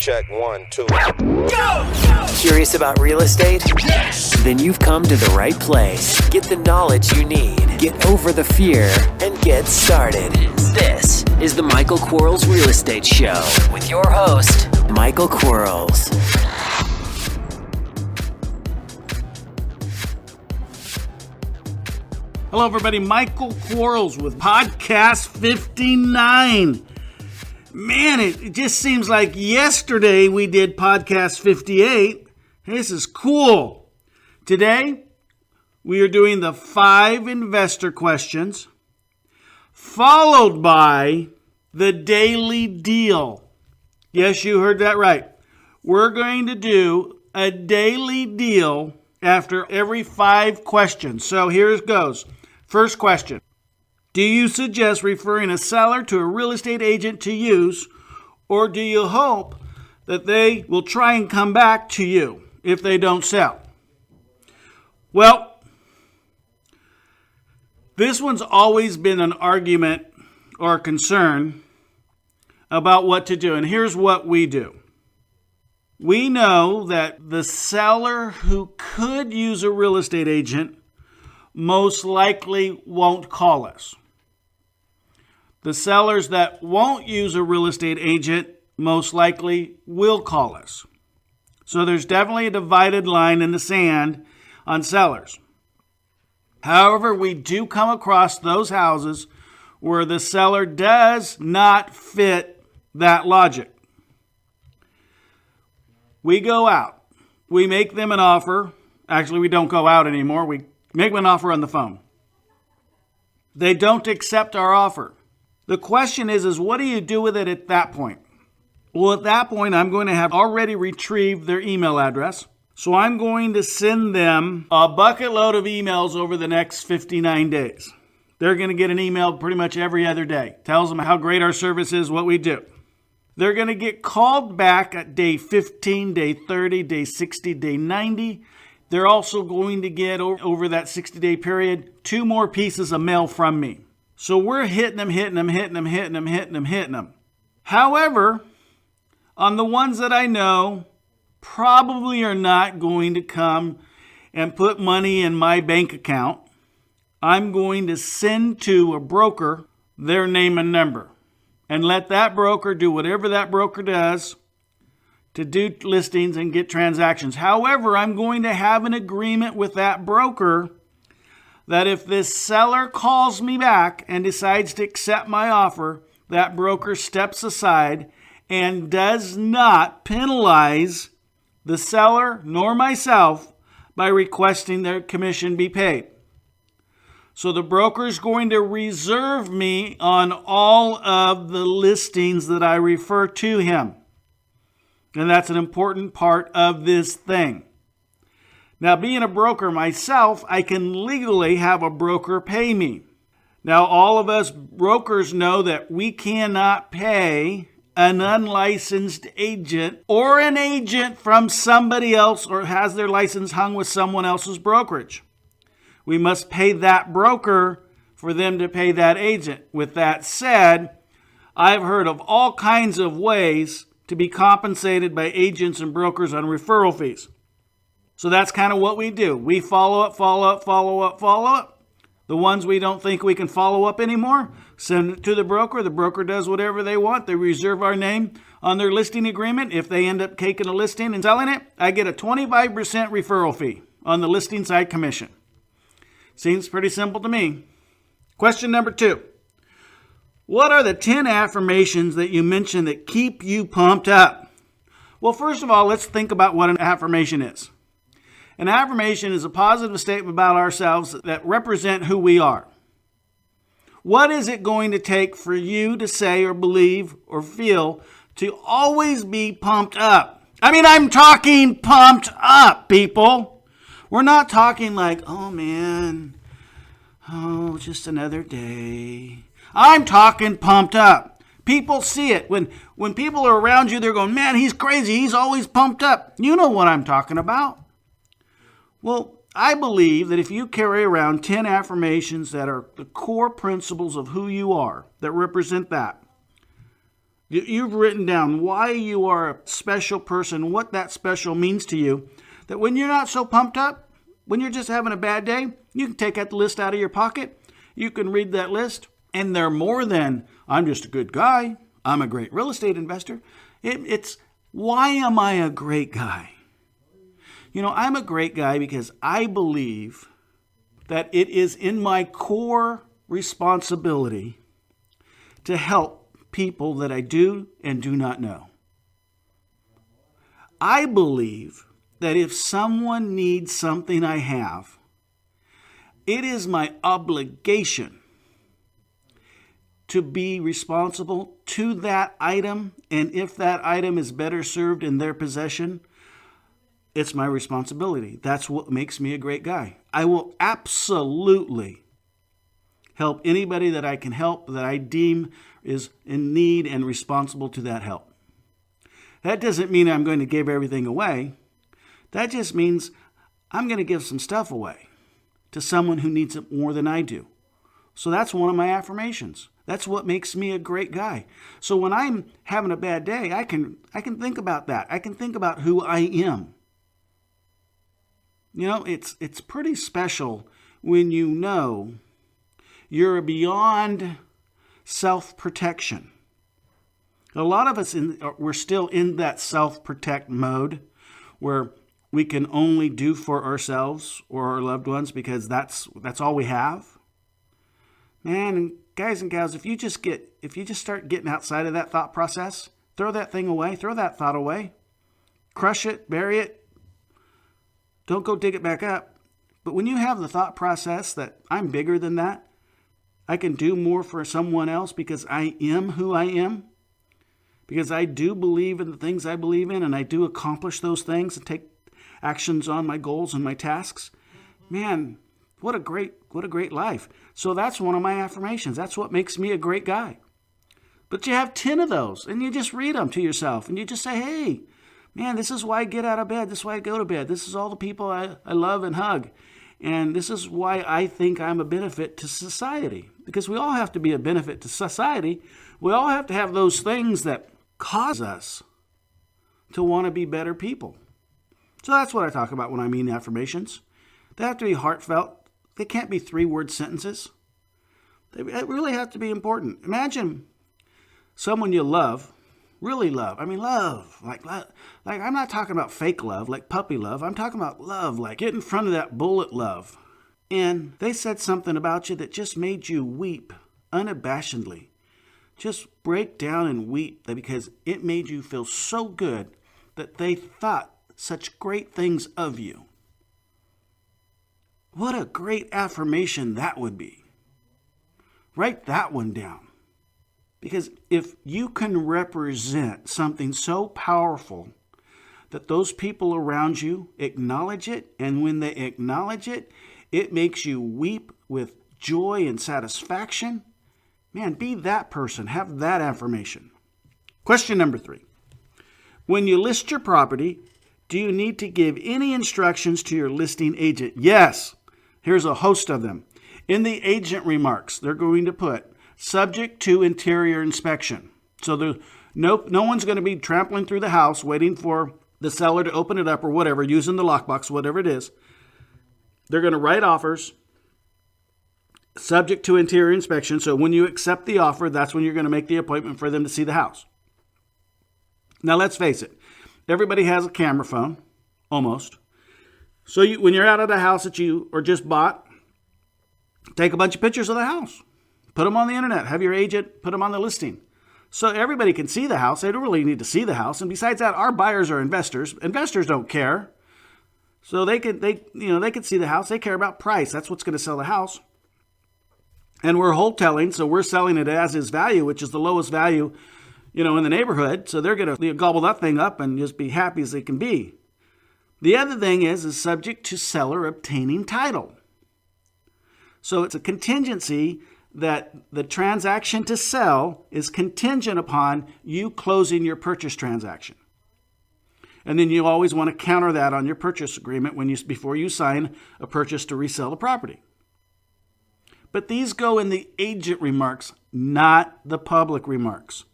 Check 1, 2. Go! Curious about real estate? Yes! Then you've come to the right place. Get the knowledge you need. Get over the fear and get started. This is the Michael Quarles Real Estate Show with your host, Michael Quarles. Hello, everybody. Michael Quarles with Podcast 59. Man, it just seems like yesterday we did Podcast 58. This is cool. Today, we are doing the 5 investor questions, followed by the daily deal. Yes, you heard that right. We're going to do a daily deal after every 5 questions. So here it goes. First question. Do you suggest referring a seller to a real estate agent to use, or do you hope that they will try and come back to you if they don't sell? Well, this one's always been an argument or concern about what to do, and here's what we do. We know that the seller who could use a real estate agent most likely won't call us. The sellers that won't use a real estate agent most likely will call us. So there's definitely a divided line in the sand on sellers. However, we do come across those houses where the seller does not fit that logic. We go out. We make them an offer. Actually, we don't go out anymore. We make them an offer on the phone. They don't accept our offer. The question is what do you do with it at that point? Well, at that point, I'm going to have already retrieved their email address. So I'm going to send them a bucket load of emails over the next 59 days. They're going to get an email pretty much every other day. Tells them how great our service is, what we do. They're going to get called back at day 15, day 30, day 60, day 90. They're also going to get over that 60-day period 2 more pieces of mail from me. So we're hitting them. However, on the ones that I know probably are not going to come and put money in my bank account, I'm going to send to a broker their name and number and let that broker do whatever that broker does to do listings and get transactions. However, I'm going to have an agreement with that broker that if this seller calls me back and decides to accept my offer, that broker steps aside and does not penalize the seller nor myself by requesting their commission be paid. So the broker is going to reserve me on all of the listings that I refer to him. And that's an important part of this thing. Now, being a broker myself, I can legally have a broker pay me. Now, all of us brokers know that we cannot pay an unlicensed agent or an agent from somebody else or has their license hung with someone else's brokerage. We must pay that broker for them to pay that agent. With that said, I've heard of all kinds of ways to be compensated by agents and brokers on referral fees. So that's kind of what we do. We follow up. The ones we don't think we can follow up anymore, send it to the broker. The broker does whatever they want. They reserve our name on their listing agreement. If they end up taking a listing and selling it, I get a 25% referral fee on the listing side commission. Seems pretty simple to me. Question number 2. What are the 10 affirmations that you mentioned that keep you pumped up? Well, first of all, let's think about what an affirmation is. An affirmation is a positive statement about ourselves that represent who we are. What is it going to take for you to say or believe or feel to always be pumped up? I mean, I'm talking pumped up, people. We're not talking like, oh man, oh, just another day. I'm talking pumped up. People see it. When people are around you, they're going, man, he's crazy. He's always pumped up. You know what I'm talking about. Well, I believe that if you carry around 10 affirmations that are the core principles of who you are, that represent that, You've written down why you are a special person, what that special means to you, that when you're not so pumped up, when you're just having a bad day, you can take that list out of your pocket. You can read that list, and they're more than, I'm just a good guy, I'm a great real estate investor. It's, why am I a great guy? I'm a great guy because I believe that it is in my core responsibility to help people that I do and do not know. I believe that if someone needs something I have, it is my obligation to be responsible to that item, and if that item is better served in their possession, it's my responsibility. That's what makes me a great guy. I will absolutely help anybody that I can help, that I deem is in need and responsible to that help. That doesn't mean I'm going to give everything away. That just means I'm going to give some stuff away to someone who needs it more than I do. So that's one of my affirmations. That's what makes me a great guy. So when I'm having a bad day, I can think about that. I can think about who I am. It's pretty special when you know you're beyond self-protection. A lot of us, we're still in that self-protect mode where we can only do for ourselves or our loved ones because that's all we have. Man, and guys and gals, if you just start getting outside of that thought process, throw that thing away, throw that thought away, crush it, bury it, don't go dig it back up. But when you have the thought process that I'm bigger than that, I can do more for someone else because I am who I am, because I do believe in the things I believe in, and I do accomplish those things and take actions on my goals and my tasks. Man, what a great life. So that's one of my affirmations. That's what makes me a great guy. But you have 10 of those, and you just read them to yourself, and you just say, hey, man, this is why I get out of bed. This is why I go to bed. This is all the people I love and hug. And this is why I think I'm a benefit to society. Because we all have to be a benefit to society. We all have to have those things that cause us to want to be better people. So that's what I talk about when I mean affirmations. They have to be heartfelt. They can't be 3-word sentences. They really have to be important. Imagine someone you love, really love. I mean, love. Like I'm not talking about fake love, like puppy love. I'm talking about love, like get in front of that bullet love. And they said something about you that just made you weep unabashedly. Just break down and weep because it made you feel so good that they thought such great things of you. What a great affirmation that would be. Write that one down. Because if you can represent something so powerful that those people around you acknowledge it, and when they acknowledge it, it makes you weep with joy and satisfaction, man, be that person. Have that affirmation. Question number 3. When you list your property, do you need to give any instructions to your listing agent? Yes. Here's a host of them. In the agent remarks, they're going to put, subject to interior inspection. So no one's going to be trampling through the house waiting for the seller to open it up or whatever, using the lockbox, whatever it is. They're going to write offers, subject to interior inspection. So when you accept the offer, that's when you're going to make the appointment for them to see the house. Now, let's face it. Everybody has a camera phone, almost. So when you're out of the house that you or just bought, take a bunch of pictures of the house. Put them on the internet. Have your agent put them on the listing. So everybody can see the house. They don't really need to see the house. And besides that, our buyers are investors. Investors don't care. So they can see the house. They care about price. That's what's going to sell the house. And we're wholesaling, so we're selling it as is value, which is the lowest value, in the neighborhood. So they're going to gobble that thing up and just be happy as they can be. The other thing is subject to seller obtaining title. So it's a contingency that the transaction to sell is contingent upon you closing your purchase transaction. And then you always want to counter that on your purchase agreement before you sign a purchase to resell the property. But these go in the agent remarks, not the public remarks.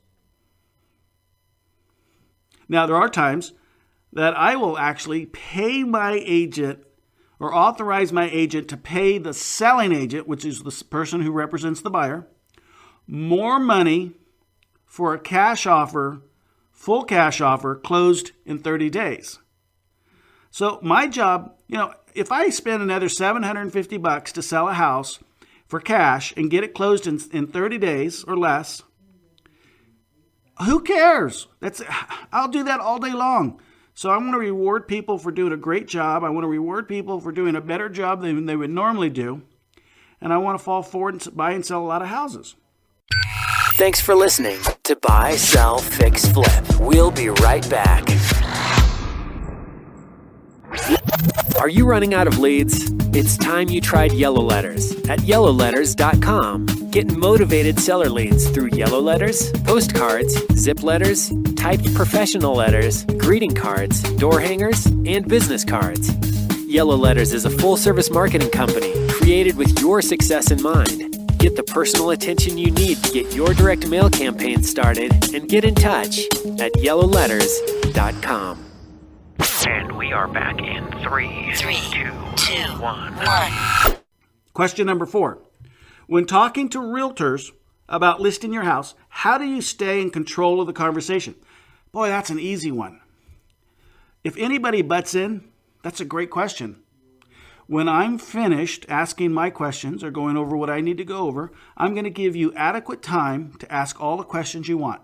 Now, there are times that I will actually pay my agent or authorize my agent to pay the selling agent, which is the person who represents the buyer, more money for a cash offer, full cash offer, closed in 30 days. So my job, if I spend another $750 to sell a house for cash and get it closed in 30 days or less, who cares? I'll do that all day long. So I want to reward people for doing a great job. I want to reward people for doing a better job than they would normally do. And I want to fall forward and buy and sell a lot of houses. Thanks for listening to Buy, Sell, Fix, Flip. We'll be right back. Are you running out of leads? It's time you tried Yellow Letters at yellowletters.com. Get motivated seller leads through yellow letters, postcards, zip letters, typed professional letters, greeting cards, door hangers, and business cards. Yellow Letters is a full-service marketing company created with your success in mind. Get the personal attention you need to get your direct mail campaign started and get in touch at yellowletters.com. And we are back in 3, 2, 1. Question number 4. When talking to realtors about listing your house, how do you stay in control of the conversation? Boy, that's an easy one. If anybody butts in, that's a great question. When I'm finished asking my questions or going over what I need to go over, I'm going to give you adequate time to ask all the questions you want.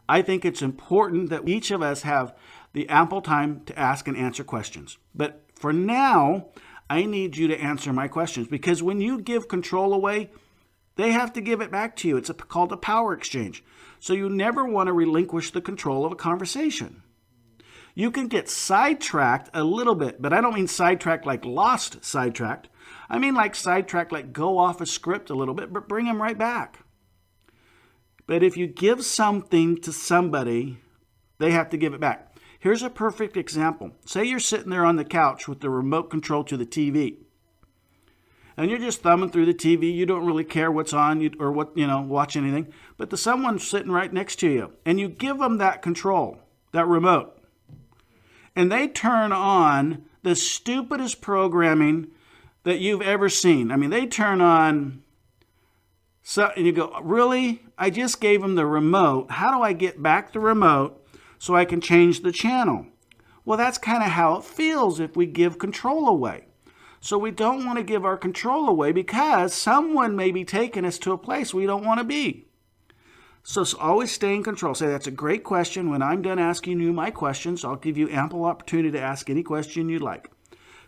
I think it's important that each of us have the ample time to ask and answer questions. But for now, I need you to answer my questions, because when you give control away, they have to give it back to you. It's called a power exchange. So you never want to relinquish the control of a conversation. You can get sidetracked a little bit, but I don't mean sidetracked like lost sidetracked. I mean like sidetracked like go off a script a little bit, but bring them right back. But if you give something to somebody, they have to give it back. Here's a perfect example. Say you're sitting there on the couch with the remote control to the TV. And you're just thumbing through the TV. You don't really care what's on or watch anything. But there's someone sitting right next to you. And you give them that control, that remote. And they turn on the stupidest programming that you've ever seen. I mean, they turn on, and you go, really? I just gave them the remote. How do I get back the remote so I can change the channel? Well, that's kind of how it feels if we give control away. So we don't want to give our control away because someone may be taking us to a place we don't want to be. So always stay in control. Say, that's a great question. When I'm done asking you my questions, I'll give you ample opportunity to ask any question you'd like.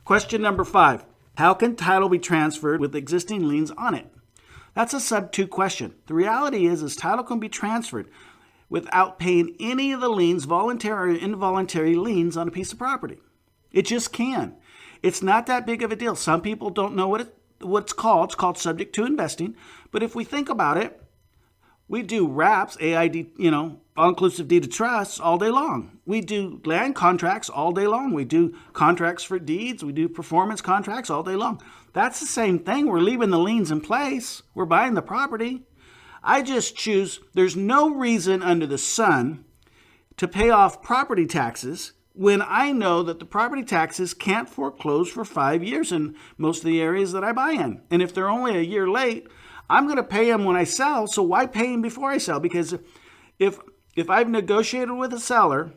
Question number 5. How can title be transferred with existing liens on it? That's a sub 2 question. The reality is title can be transferred without paying any of the liens, voluntary or involuntary liens on a piece of property. It just can. It's not that big of a deal. Some people don't know what it's called. It's called subject to investing. But if we think about it, we do RAPs, AID, all-inclusive deed of trust all day long. We do land contracts all day long. We do contracts for deeds. We do performance contracts all day long. That's the same thing. We're leaving the liens in place. We're buying the property. I just choose, there's no reason under the sun to pay off property taxes when I know that the property taxes can't foreclose for 5 years in most of the areas that I buy in. And if they're only a year late, I'm going to pay them when I sell, so why pay them before I sell? Because if I've negotiated with a seller,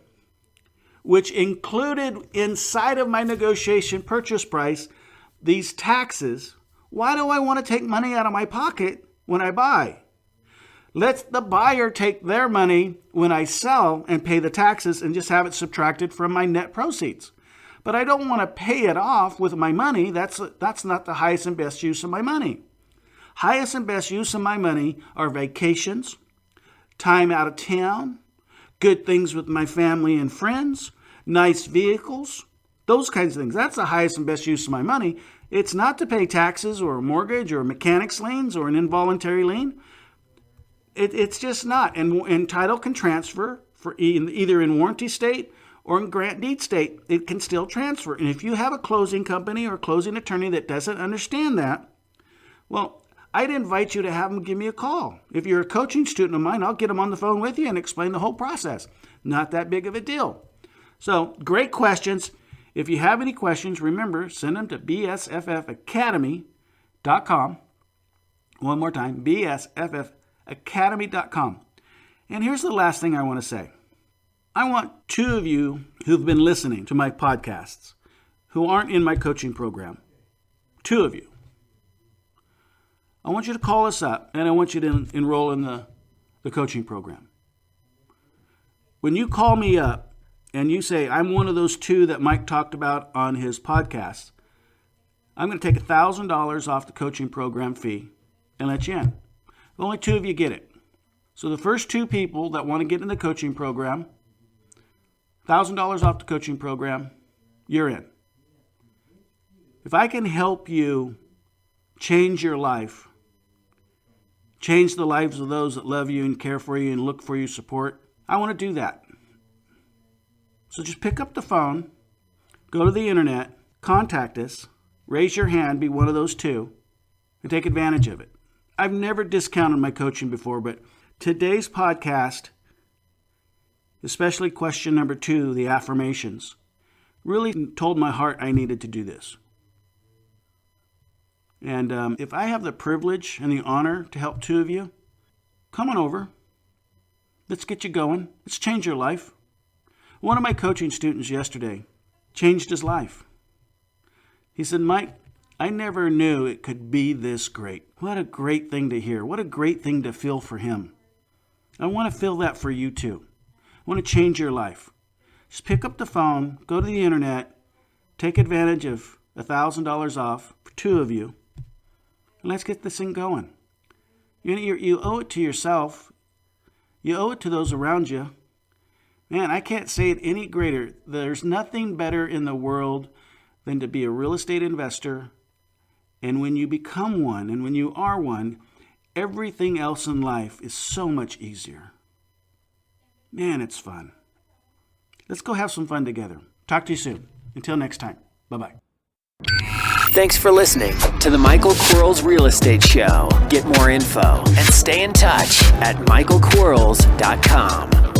which included inside of my negotiation purchase price these taxes, why do I want to take money out of my pocket when I buy? Let the buyer take their money when I sell and pay the taxes and just have it subtracted from my net proceeds. But I don't want to pay it off with my money. That's not the highest and best use of my money. Highest and best use of my money are vacations, time out of town, good things with my family and friends, nice vehicles, those kinds of things. That's the highest and best use of my money. It's not to pay taxes or a mortgage or mechanics liens or an involuntary lien. It's just not. And title can transfer for either in warranty state or in grant deed state. It can still transfer. And if you have a closing company or a closing attorney that doesn't understand that, well, I'd invite you to have them give me a call. If you're a coaching student of mine, I'll get them on the phone with you and explain the whole process. Not that big of a deal. So, great questions. If you have any questions, remember, send them to bsffacademy.com. One more time, bsffacademy.com. And here's the last thing I want to say. I want two of you who've been listening to my podcasts, who aren't in my coaching program, two of you. I want you to call us up, and I want you to enroll in the coaching program. When you call me up and you say, I'm one of those two that Mike talked about on his podcast, I'm going to take $1,000 off the coaching program fee and let you in. Only two of you get it. So the first two people that want to get in the coaching program, $1,000 off the coaching program, you're in. If I can help you change your life, change the lives of those that love you and care for you and look for your support, I want to do that. So just pick up the phone, go to the internet, contact us, raise your hand, be one of those two, and take advantage of it. I've never discounted my coaching before, but today's podcast, especially question number 2, the affirmations, really told my heart I needed to do this. And if I have the privilege and the honor to help two of you, come on over. Let's get you going. Let's change your life. One of my coaching students yesterday changed his life. He said, Mike, I never knew it could be this great. What a great thing to hear. What a great thing to feel for him. I want to feel that for you too. I want to change your life. Just pick up the phone, go to the internet, take advantage of $1,000 off for two of you, and let's get this thing going. You owe it to yourself. You owe it to those around you. Man, I can't say it any greater. There's nothing better in the world than to be a real estate investor. And when you become one, and when you are one, everything else in life is so much easier. Man, it's fun. Let's go have some fun together. Talk to you soon. Until next time. Bye-bye. Thanks for listening to the Michael Quarles Real Estate Show. Get more info and stay in touch at michaelquarles.com.